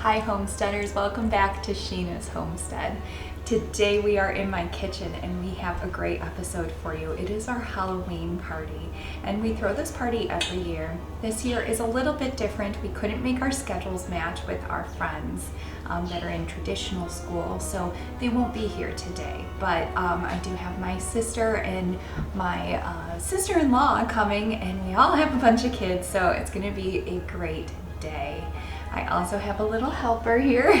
Hi homesteaders, welcome back to Sheena's Homestead. Today we are in my kitchen and we have a great episode for you. It is our Halloween party and we throw this party every year. This year is a little bit different. We couldn't make our schedules match with our friends that are in traditional school, so they won't be here today. But I do have my sister and my sister-in-law coming, and we all have a bunch of kids, so it's gonna be a great day. I also have a little helper here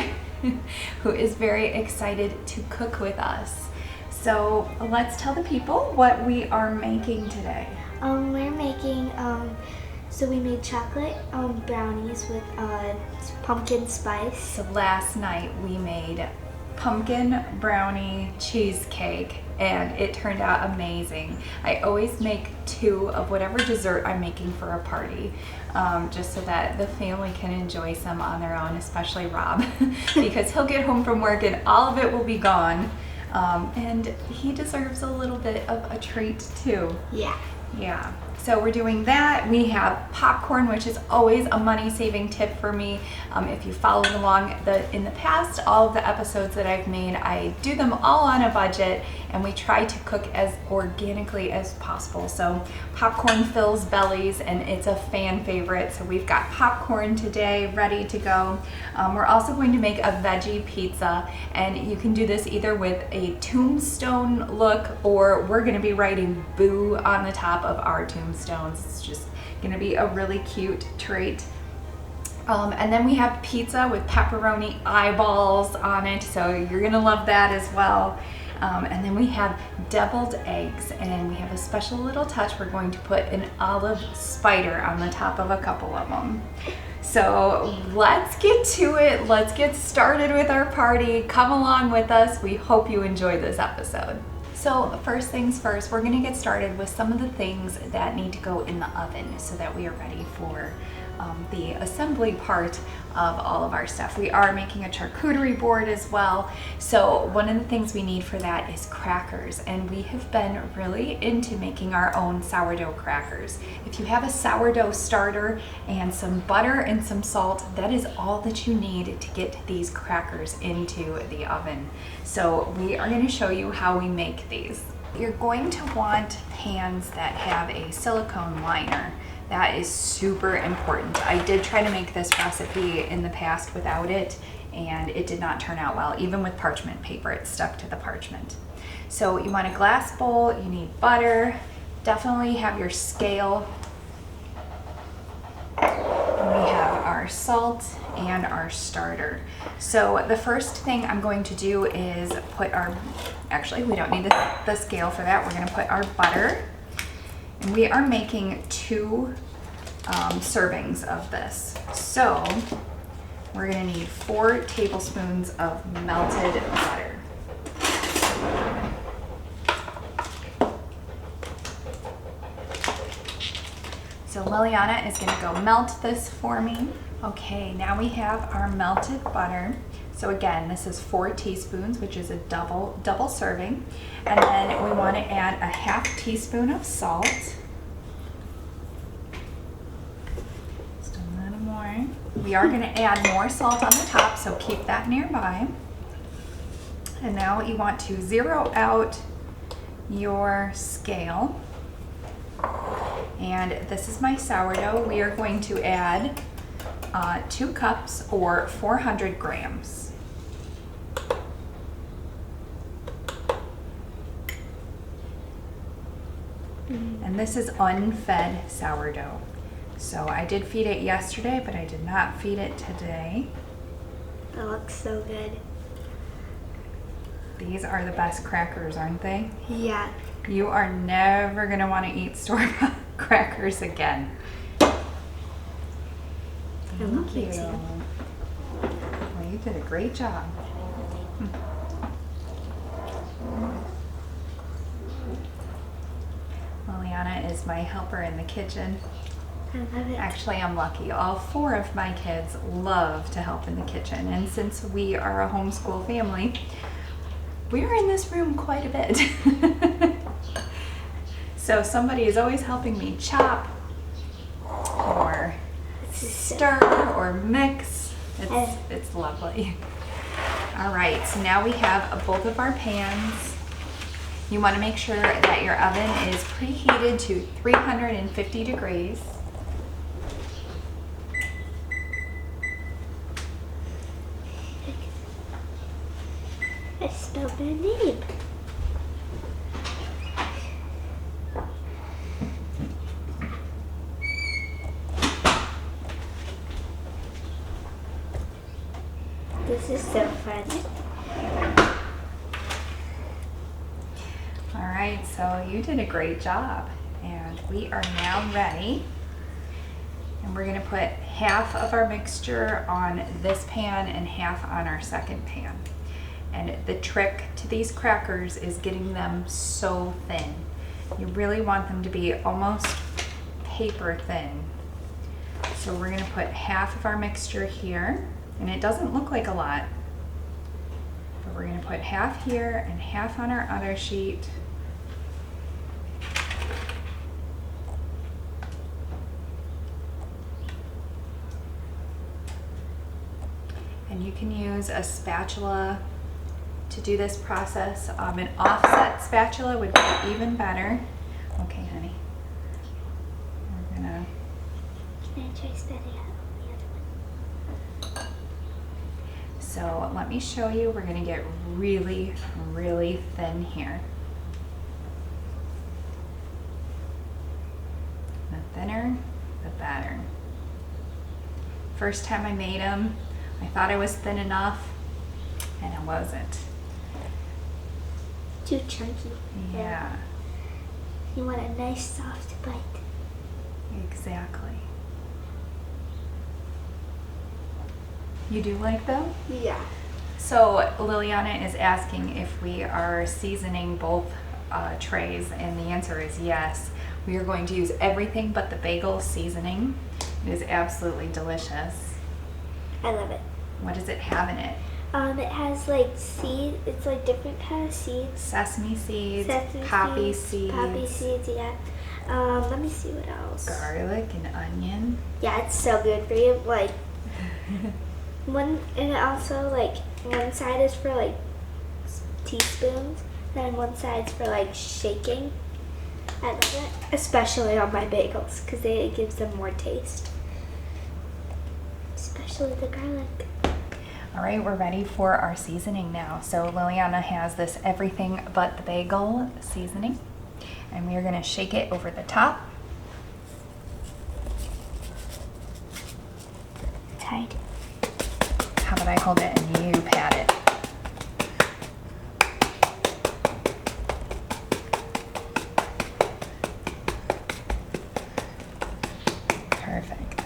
who is very excited to cook with us. So let's tell the people what we are making today. We're making, so we made chocolate brownies with pumpkin spice. So last night we made pumpkin brownie cheesecake and it turned out amazing. I always make 2 of whatever dessert I'm making for a party, just so that the family can enjoy some on their own, especially Rob, because he'll get home from work and all of it will be gone. And he deserves a little bit of a treat too. Yeah. So we're doing that. We have popcorn, which is always a money-saving tip for me. If you followed along in the past, all of the episodes that I've made, I do them all on a budget and we try to cook as organically as possible. So popcorn fills bellies and it's a fan favorite. So we've got popcorn today ready to go. We're also going to make a veggie pizza, and you can do this either with a tombstone look, or we're gonna be writing boo on the top of our tombstones. It's just gonna be a really cute treat. And then we have pizza with pepperoni eyeballs on it, so you're gonna love that as well. And then we have deviled eggs, and we have a special little touch. We're going to put an olive spider on the top of a couple of them. So let's get to it. Let's get started with our party. Come along with us. We hope you enjoy this episode. So first things first, we're gonna get started with some of the things that need to go in the oven so that we are ready for the assembly part of all of our stuff. We are making a charcuterie board as well. So one of the things we need for that is crackers, and we have been really into making our own sourdough crackers. If you have a sourdough starter and some butter and some salt, that is all that you need to get these crackers into the oven. So we are going to show you how we make these. You're going to want pans that have a silicone liner. That is super important. I did try to make this recipe in the past without it, and it did not turn out well. Even with parchment paper, it stuck to the parchment. So you want a glass bowl, you need butter, definitely have your scale. And we have our salt and our starter. So the first thing I'm going to do is put actually we don't need the scale for that. We're gonna put our butter. And we are making 2 servings of this. So we're gonna need 4 tablespoons of melted butter. So Lilliana is gonna go melt this for me. Okay, now we have our melted butter. So again, this is 4 teaspoons, which is a double serving. And then we want to add a ½ teaspoon of salt. Just a little more. We are going to add more salt on the top, so keep that nearby. And now you want to zero out your scale. And this is my sourdough. We are going to add 2 cups or 400 grams. And this is unfed sourdough. So I did feed it yesterday, but I did not feed it today. That looks so good. These are the best crackers, aren't they? Yeah. You are never gonna want to eat store-bought crackers again. Thank you. Well, you did a great job. Liliana is my helper in the kitchen. I love it. Actually, I'm lucky. All 4 of my kids love to help in the kitchen. And since we are a homeschool family, we are in this room quite a bit. So somebody is always helping me chop or stir or mix. It's lovely. All right, so now we have both of our pans. You want to make sure that your oven is preheated to 350 degrees. I spelled my name. This is so fun. All right, so you did a great job. And we are now ready. And we're gonna put half of our mixture on this pan and half on our second pan. And the trick to these crackers is getting them so thin. You really want them to be almost paper thin. So we're gonna put half of our mixture here, and it doesn't look like a lot, but we're gonna put half here and half on our other sheet. And you can use a spatula to do this process. An offset spatula would be even better. Okay, honey. We're gonna... Can I try spreading out the other one? So let me show you. We're gonna get really, really thin here. The thinner, the better. First time I made them, I thought I was thin enough, and it wasn't. Too chunky. Yeah, You want a nice soft bite. exactly. You do like them? Yeah. So Liliana is asking if we are seasoning both trays, and the answer is yes. We are going to use Everything But the Bagel seasoning. It is absolutely delicious. I love it. What does it have in it? It has like seeds. It's like different kind of seeds. Sesame seeds, Sesame poppy seeds, Poppy seeds, yeah. Let me see what else. garlic and onion. Yeah, it's so good for you. Like one, and also like one side is for like teaspoons, then one side's for like shaking. I love it, especially on my bagels because it gives them more taste, especially the garlic. All right, we're ready for our seasoning now. So Liliana has this Everything But the Bagel seasoning, and we are gonna shake it over the top. Tight. How about I hold it and you pat it? Perfect.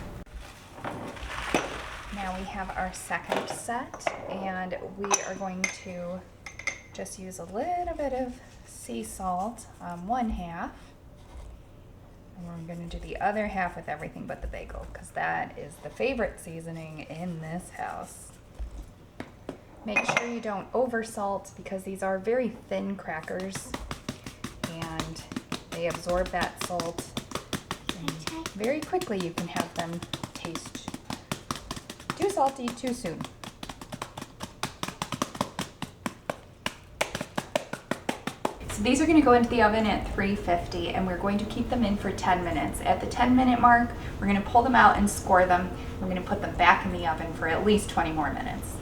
Now we have our second set, and we are going to just use a little bit of sea salt on one half. And we're going to do the other half with Everything But the Bagel, because that is the favorite seasoning in this house. Make sure you don't over salt, because these are very thin crackers and they absorb that salt. And very quickly you can have them taste too salty too soon. So these are going to go into the oven at 350, and we're going to keep them in for 10 minutes. At the 10-minute mark, we're going to pull them out and score them. We're going to put them back in the oven for at least 20 more minutes.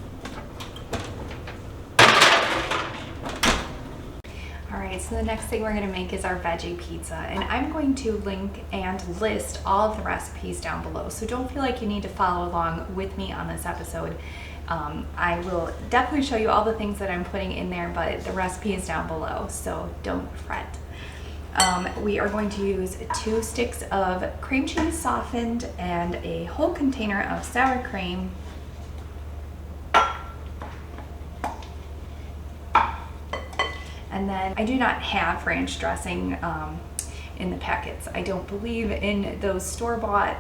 All right, so the next thing we're going to make is our veggie pizza, and I'm going to link and list all of the recipes down below, so don't feel like you need to follow along with me on this episode. I will definitely show you all the things that I'm putting in there, but the recipe is down below, so don't fret. We are going to use 2 sticks of cream cheese softened and a whole container of sour cream. And then I do not have ranch dressing in the packets. I don't believe in those store-bought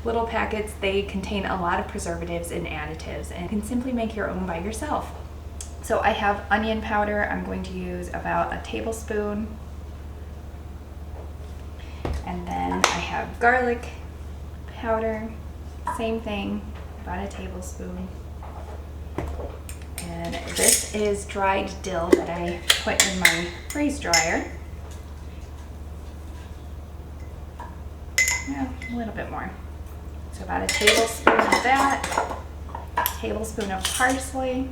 little packets. They contain a lot of preservatives and additives, and you can simply make your own by yourself. So I have onion powder. I'm going to use about a tablespoon. And then I have garlic powder, same thing, about a tablespoon. And this is dried dill that I put in my freeze dryer. Yeah, a little bit more. So about a tablespoon of that, a tablespoon of parsley,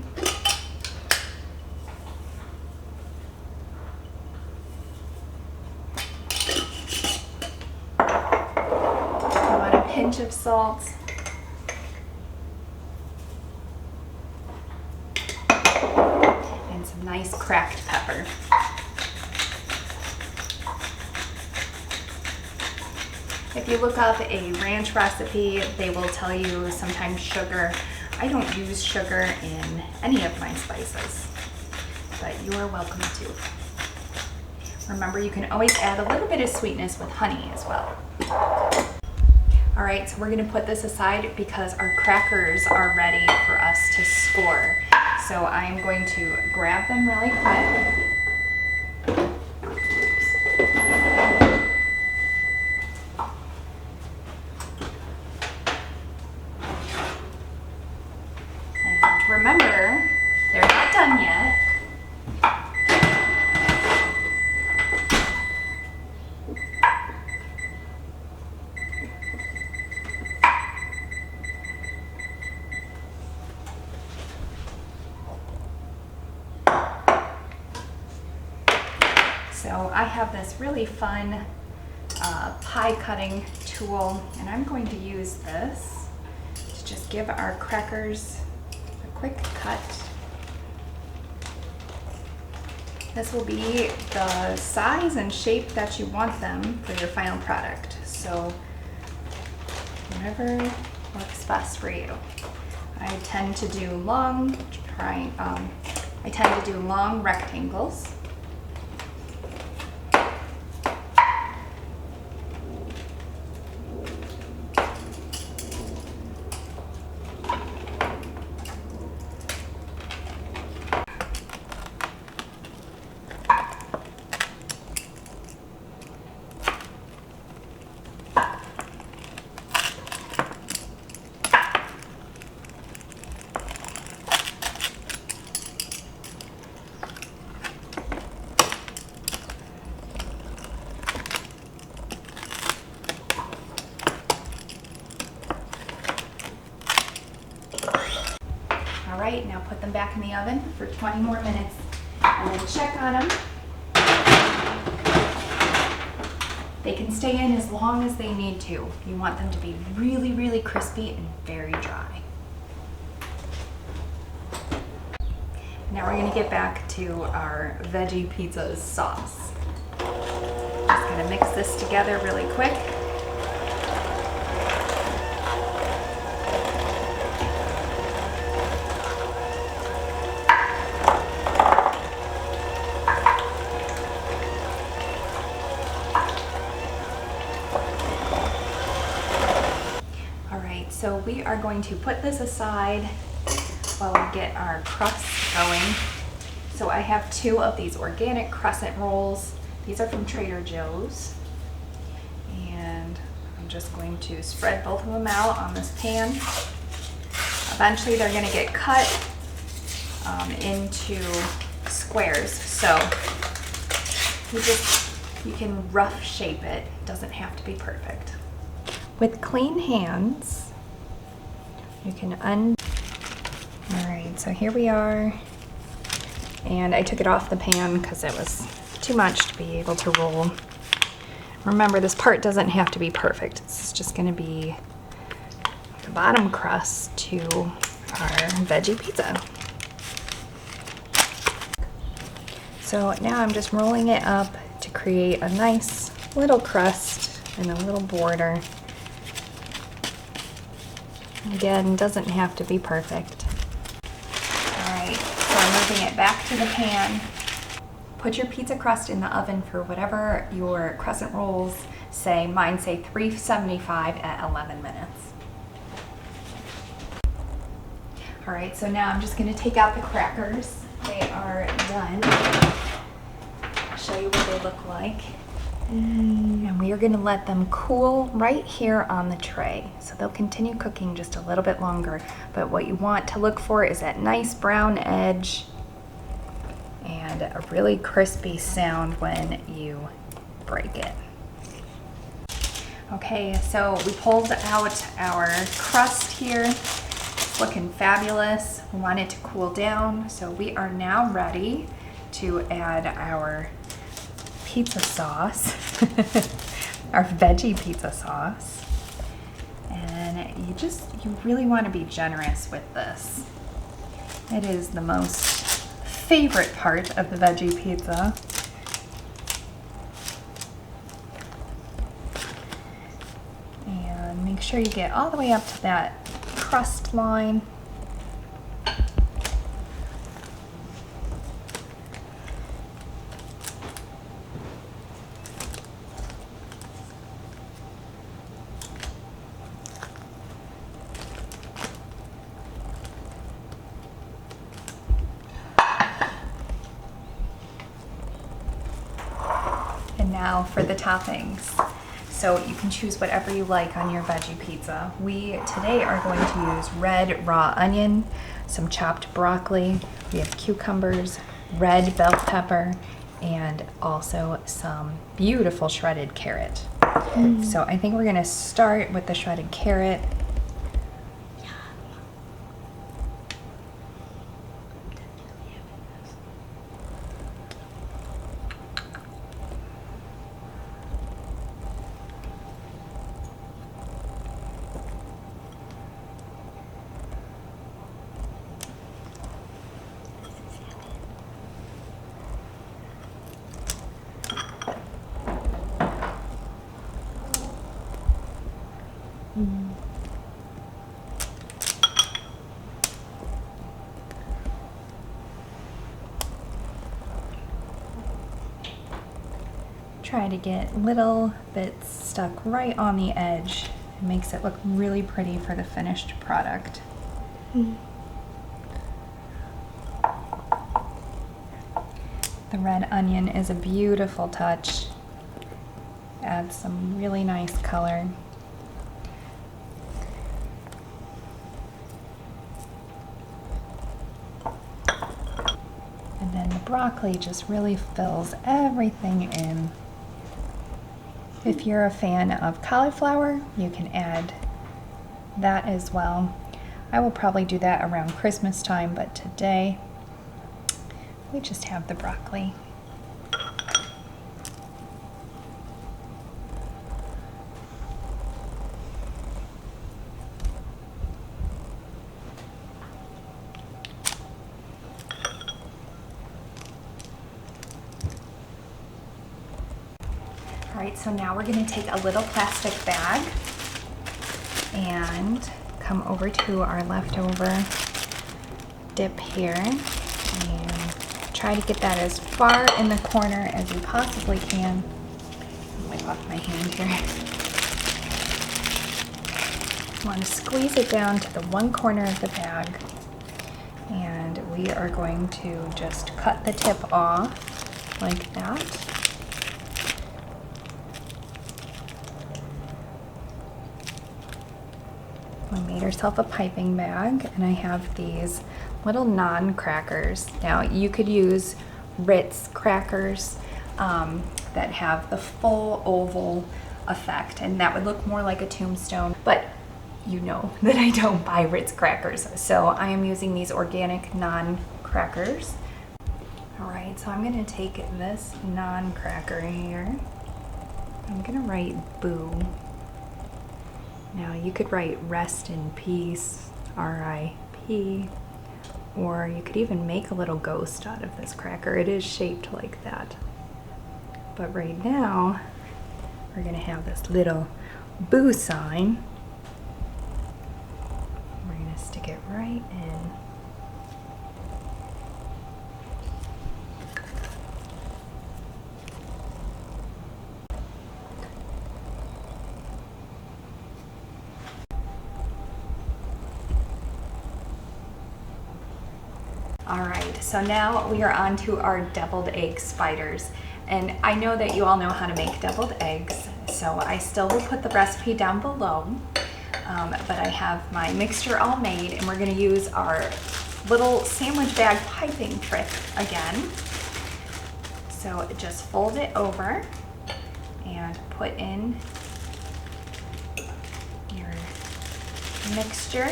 about a pinch of salt, and some nice cracked pepper. If you look up a ranch recipe, they will tell you sometimes sugar. I don't use sugar in any of my spices, but you are welcome to. Remember, you can always add a little bit of sweetness with honey as well. All right, so we're gonna put this aside because our crackers are ready for us to score. So I'm going to grab them really quick. Remember, they're not done yet. So I have this really fun pie cutting tool, and I'm going to use this to just give our crackers quick cut. This will be the size and shape that you want them for your final product. So whatever works best for you. I tend to do long rectangles. All right, now put them back in the oven for 20 more minutes and then check on them. They can stay in as long as they need to. You want them to be really, really crispy and very dry. Now we're gonna get back to our veggie pizza sauce. Just gonna mix this together really quick. So we are going to put this aside while we get our crust going. So I have 2 of these organic crescent rolls. These are from Trader Joe's. And I'm just going to spread both of them out on this pan. Eventually they're gonna get cut into squares. So you can rough shape it. It doesn't have to be perfect. With clean hands, you can all right, so here we are. And I took it off the pan because it was too much to be able to roll. Remember, this part doesn't have to be perfect. It's just gonna be the bottom crust to our veggie pizza. So now I'm just rolling it up to create a nice little crust and a little border. Again, doesn't have to be perfect. All right, so I'm moving it back to the pan. Put your pizza crust in the oven for whatever your crescent rolls say. Mine say 375 at 11 minutes. All right, so now I'm just gonna take out the crackers. They are done. I'll show you what they look like. And we are gonna let them cool right here on the tray. So they'll continue cooking just a little bit longer. But what you want to look for is that nice brown edge and a really crispy sound when you break it. Okay, so we pulled out our crust here. It's looking fabulous. We want it to cool down. So we are now ready to add our pizza sauce, our veggie pizza sauce. And you really want to be generous with this. It is the most favorite part of the veggie pizza. And make sure you get all the way up to that crust line. And now for the toppings. So you can choose whatever you like on your veggie pizza. We today are going to use red raw onion, some chopped broccoli, we have cucumbers, red bell pepper, and also some beautiful shredded carrot. So I think we're gonna start with the shredded carrot. Try to get little bits stuck right on the edge. It makes it look really pretty for the finished product. The red onion is a beautiful touch. Adds some really nice color. And then the broccoli just really fills everything in. If you're a fan of cauliflower, you can add that as well. I will probably do that around Christmas time, but today we just have the broccoli. All right, so now we're gonna take a little plastic bag and come over to our leftover dip here and try to get that as far in the corner as you possibly can. Wipe off my hand here. You want to squeeze it down to the one corner of the bag, and we are going to just cut the tip off like that. I made herself a piping bag, and I have these little non-crackers. Now you could use Ritz crackers that have the full oval effect, and that would look more like a tombstone, but you know that I don't buy Ritz crackers, so I am using these organic non-crackers. All right, so I'm gonna take this non-cracker here. I'm gonna write boo. Now you could write rest in peace, R.I.P., or you could even make a little ghost out of this cracker. It is shaped like that. But right now, we're gonna have this little boo sign. We're gonna stick it right in. All right, so now we are on to our deviled egg spiders. And I know that you all know how to make deviled eggs, so I still will put the recipe down below. But I have my mixture all made, and we're gonna use our little sandwich bag piping trick again. So just fold it over and put in your mixture.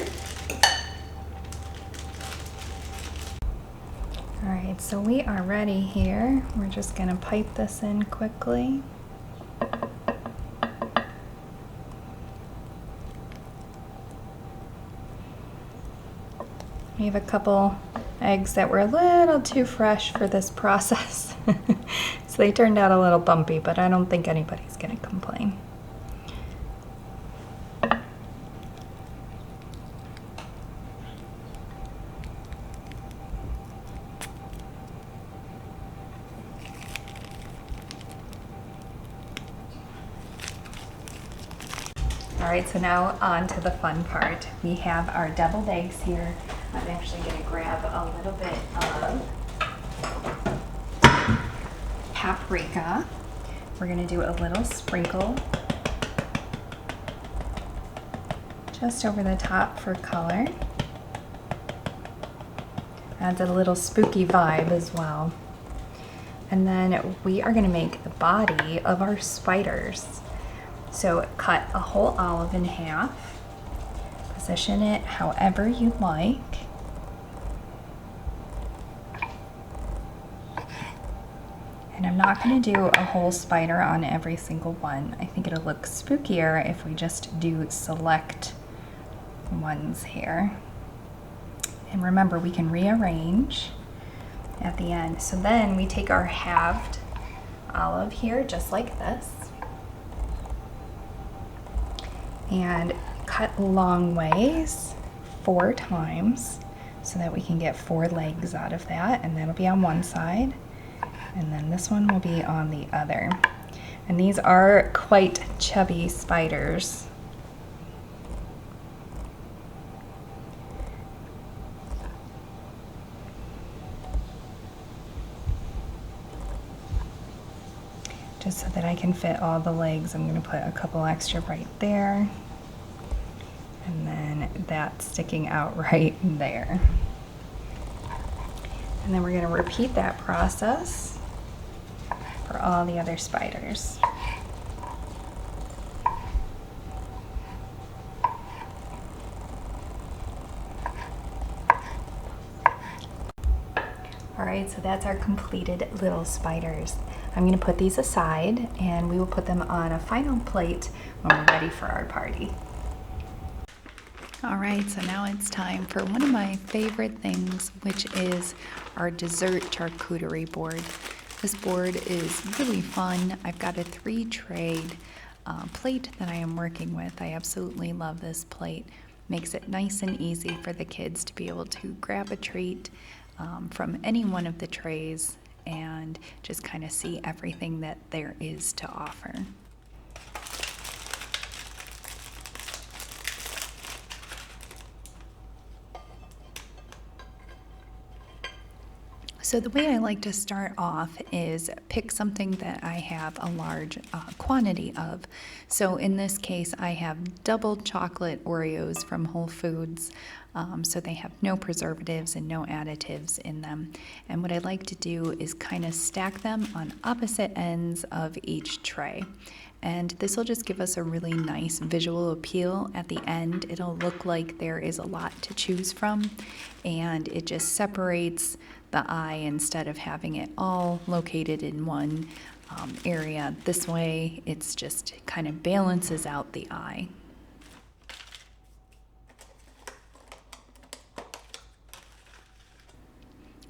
All right, so we are ready here. We're just gonna pipe this in quickly. We have a couple eggs that were a little too fresh for this process. So they turned out a little bumpy, but I don't think anybody's gonna complain. All right, so now on to the fun part. We have our deviled eggs here. I'm actually gonna grab a little bit of paprika. We're gonna do a little sprinkle just over the top for color. Adds a little spooky vibe as well. And then we are gonna make the body of our spiders. So cut a whole olive in half, position it however you like. And I'm not going to do a whole spider on every single one. I think it'll look spookier if we just do select ones here. And remember, we can rearrange at the end. So then we take our halved olive here, just like this, and cut long ways 4 times so that we can get 4 legs out of that, and that'll be on one side, and then this one will be on the other. And these are quite chubby spiders. Just so that I can fit all the legs, I'm going to put a couple extra right there, and then that sticking out right there. And then we're going to repeat that process for all the other spiders. All right, so that's our completed little spiders. I'm going to put these aside, and we will put them on a final plate when we're ready for our party. All right, so now it's time for one of my favorite things, which is our dessert charcuterie board. This board is really fun. I've got a 3-tray plate that I am working with. I absolutely love this plate. Makes it nice and easy for the kids to be able to grab a treat from any one of the trays and just kind of see everything that there is to offer. So the way I like to start off is pick something that I have a large quantity of. So in this case, I have double chocolate Oreos from Whole Foods. So they have no preservatives and no additives in them. And what I like to do is kind of stack them on opposite ends of each tray. And this will just give us a really nice visual appeal at the end. It'll look like there is a lot to choose from, and it just separates the eye instead of having it all located in one area. This way, it's just kind of balances out the eye.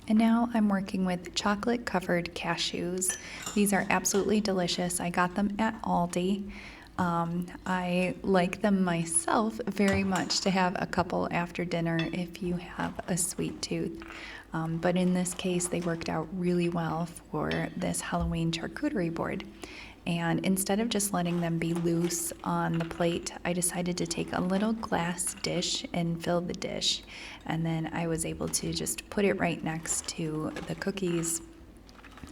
And now I'm working with chocolate covered cashews. These are absolutely delicious. I got them at Aldi. I like them myself very much to have a couple after dinner if you have a sweet tooth. But in this case, they worked out really well for this Halloween charcuterie board. And instead of just letting them be loose on the plate, I decided to take a little glass dish and fill the dish. And then I was able to just put it right next to the cookies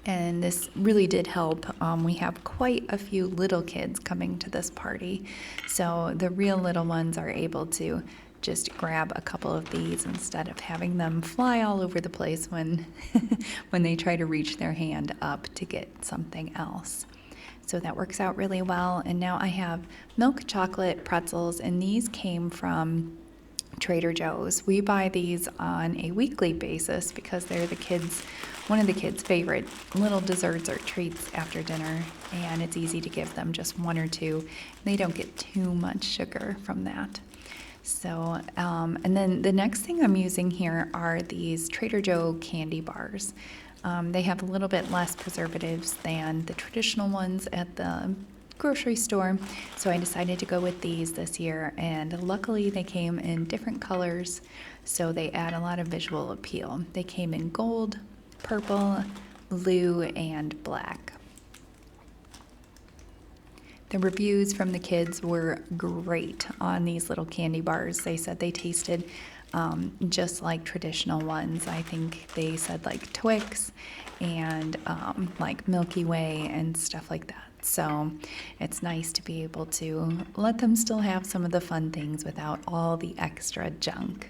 And this really did help. We have quite a few little kids coming to this party, so the real little ones are able to just grab a couple of these instead of having them fly all over the place when when they try to reach their hand up to get something else. So that works out really well. And now I have milk chocolate pretzels, and these came from Trader Joe's. We buy these on a weekly basis because they're one of the kids' favorite little desserts or treats after dinner, and it's easy to give them just one or two. They don't get too much sugar from that. So, and then the next thing I'm using here are these Trader Joe candy bars. They have a little bit less preservatives than the traditional ones at the grocery store, so I decided to go with these this year, and luckily they came in different colors, so they add a lot of visual appeal. They came in gold, purple, blue, and black. The reviews from the kids were great on these little candy bars. They said they tasted just like traditional ones. I think they said like Twix and like Milky Way and stuff like that. So it's nice to be able to let them still have some of the fun things without all the extra junk.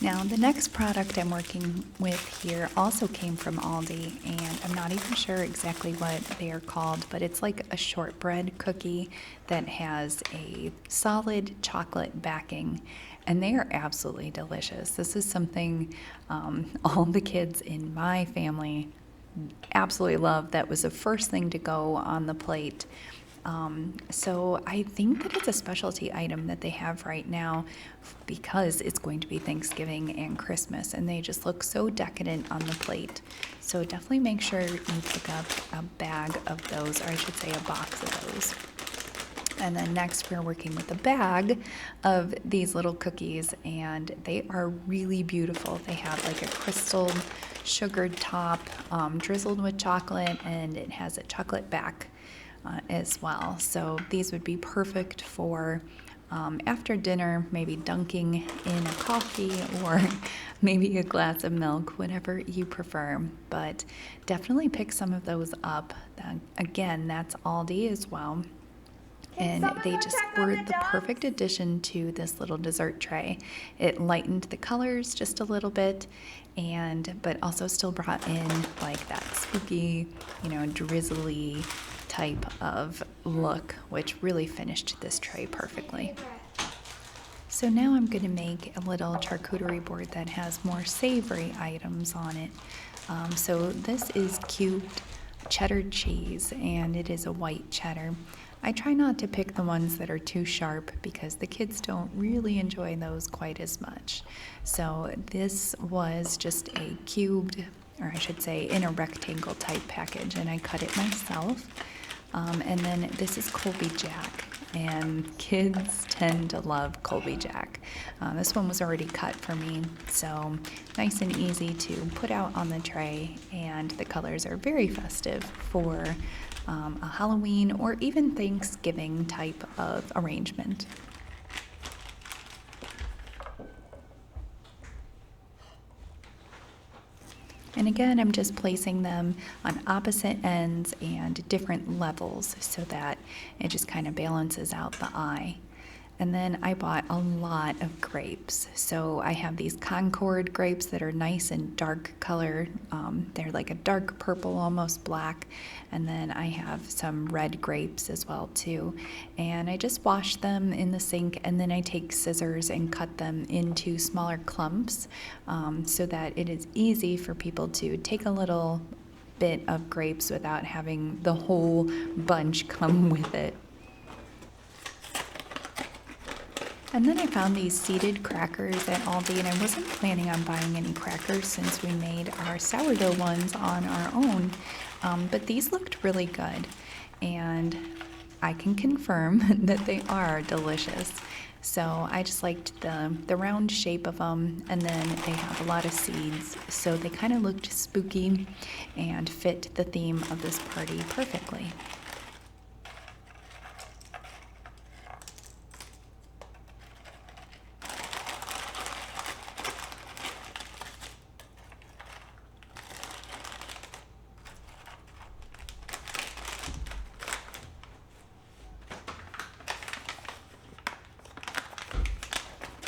Now, the next product I'm working with here also came from Aldi, and I'm not even sure exactly what they are called, but it's like a shortbread cookie that has a solid chocolate backing, and they are absolutely delicious. This is something all the kids in my family absolutely love. That was the first thing to go on the plate. So I think that it's a specialty item that they have right now because it's going to be Thanksgiving and Christmas, and they just look so decadent on the plate. So definitely make sure you pick up a bag of those, or I should say a box of those. And then next we're working with a bag of these little cookies, and they are really beautiful. They have like a crystal sugared top, drizzled with chocolate, and it has a chocolate back as well. So these would be perfect for after dinner, maybe dunking in a coffee or maybe a glass of milk, whatever you prefer. But definitely pick some of those up. Again, that's Aldi as well. And they just were the perfect addition to this little dessert tray. It lightened the colors just a little bit, but also still brought in like that spooky, drizzly type of look, which really finished this tray perfectly. So now I'm going to make a little charcuterie board that has more savory items on it. So this is cubed cheddar cheese, and it is a white cheddar. I try not to pick the ones that are too sharp because the kids don't really enjoy those quite as much. So this was just a cubed, or I should say in a rectangle type package, and I cut it myself. And then this is Colby Jack, and kids tend to love Colby Jack. This one was already cut for me, so nice and easy to put out on the tray, and the colors are very festive for a Halloween or even Thanksgiving type of arrangement. And again, I'm just placing them on opposite ends and different levels so that it just kind of balances out the eye. And then I bought a lot of grapes. So I have these Concord grapes that are nice and dark color. They're like a dark purple, almost black. And then I have some red grapes as well too. And I just wash them in the sink, and then I take scissors and cut them into smaller clumps so that it is easy for people to take a little bit of grapes without having the whole bunch come with it. And then I found these seeded crackers at Aldi, and I wasn't planning on buying any crackers since we made our sourdough ones on our own, but these looked really good, and I can confirm that they are delicious. So I just liked the round shape of them, and then they have a lot of seeds, so they kind of looked spooky and fit the theme of this party perfectly.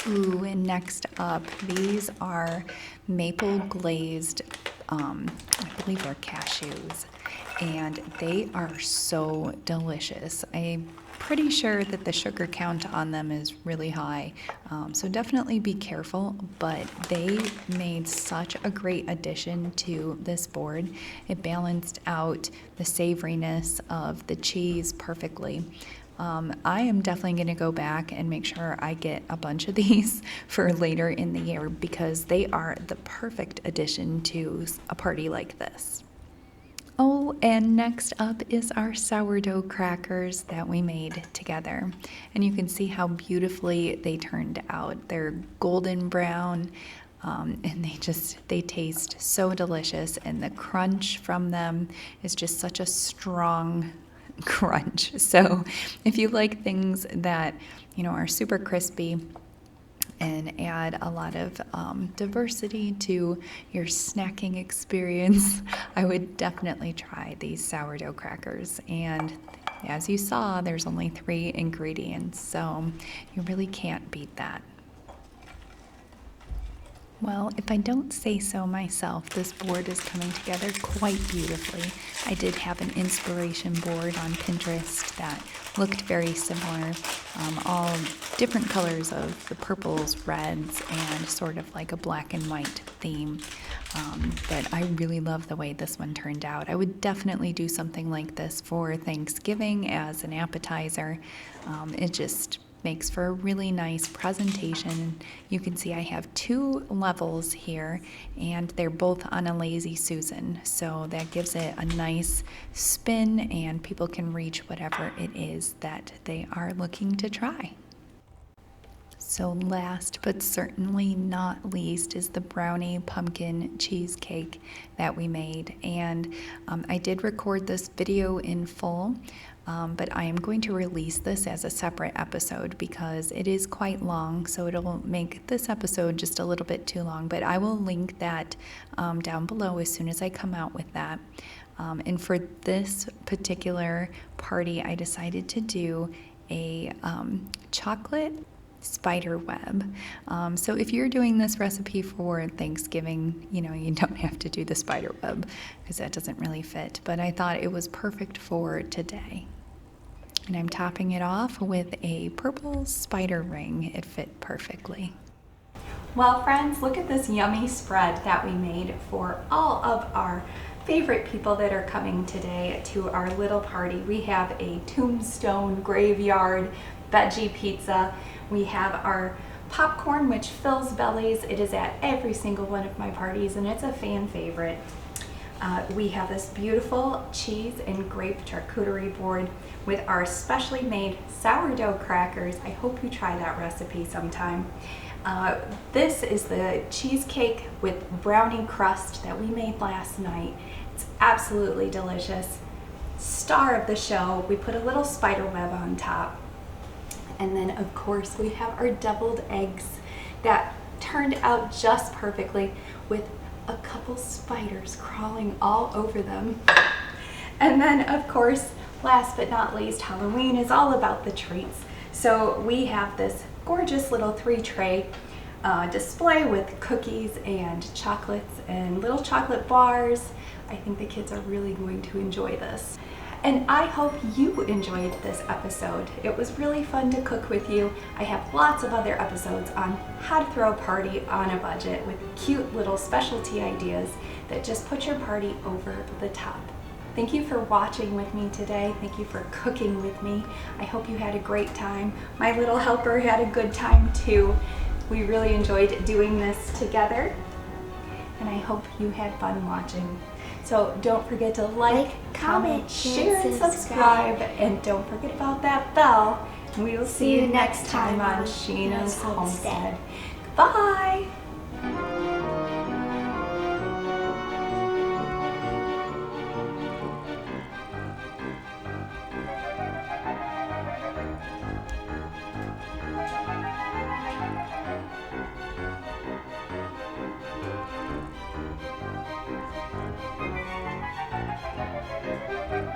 Ooh, and next up, these are maple glazed, I believe they're cashews, and they are so delicious. I'm pretty sure that the sugar count on them is really high, so definitely be careful, but they made such a great addition to this board. It balanced out the savoriness of the cheese perfectly. I am definitely going to go back and make sure I get a bunch of these for later in the year because they are the perfect addition to a party like this. Oh, and next up is our sourdough crackers that we made together. And you can see how beautifully they turned out. They're golden brown, and they taste so delicious, and the crunch from them is just such a strong crunch. So if you like things that, are super crispy and add a lot of diversity to your snacking experience, I would definitely try these sourdough crackers. And as you saw, there's only 3 ingredients, so you really can't beat that. Well, if I don't say so myself, this board is coming together quite beautifully. I did have an inspiration board on Pinterest that looked very similar, all different colors of the purples, reds, and sort of like a black and white theme. But I really love the way this one turned out. I would definitely do something like this for Thanksgiving as an appetizer. It just makes for a really nice presentation. You can see I have 2 levels here, and they're both on a Lazy Susan, so that gives it a nice spin and people can reach whatever it is that they are looking to try. So last but certainly not least is the brownie pumpkin cheesecake that we made, and I did record this video in full, but I am going to release this as a separate episode because it is quite long, so it'll make this episode just a little bit too long, but I will link that down below as soon as I come out with that. And for this particular party, I decided to do a chocolate spider web. So if you're doing this recipe for Thanksgiving, you don't have to do the spider web because that doesn't really fit, but I thought it was perfect for today. And I'm topping it off with a purple spider ring. It fit perfectly. Well, friends, look at this yummy spread that we made for all of our favorite people that are coming today to our little party. We have a tombstone graveyard veggie pizza. We have our popcorn, which fills bellies. It is at every single one of my parties, and it's a fan favorite. We have this beautiful cheese and grape charcuterie board with our specially made sourdough crackers. I hope you try that recipe sometime. This is the cheesecake with brownie crust that we made last night. It's absolutely delicious. Star of the show, we put a little spider web on top. And then, of course, we have our deviled eggs that turned out just perfectly with a couple spiders crawling all over them. And then, of course, last but not least, Halloween is all about the treats. So we have this gorgeous little 3-tray display with cookies and chocolates and little chocolate bars. I think the kids are really going to enjoy this. And I hope you enjoyed this episode. It was really fun to cook with you. I have lots of other episodes on how to throw a party on a budget with cute little specialty ideas that just put your party over the top. Thank you for watching with me today. Thank you for cooking with me. I hope you had a great time. My little helper had a good time too. We really enjoyed doing this together, and I hope you had fun watching. So don't forget to like, comment, share, and subscribe. And don't forget about that bell. We will see you next time on Sheena's Homestead. Bye!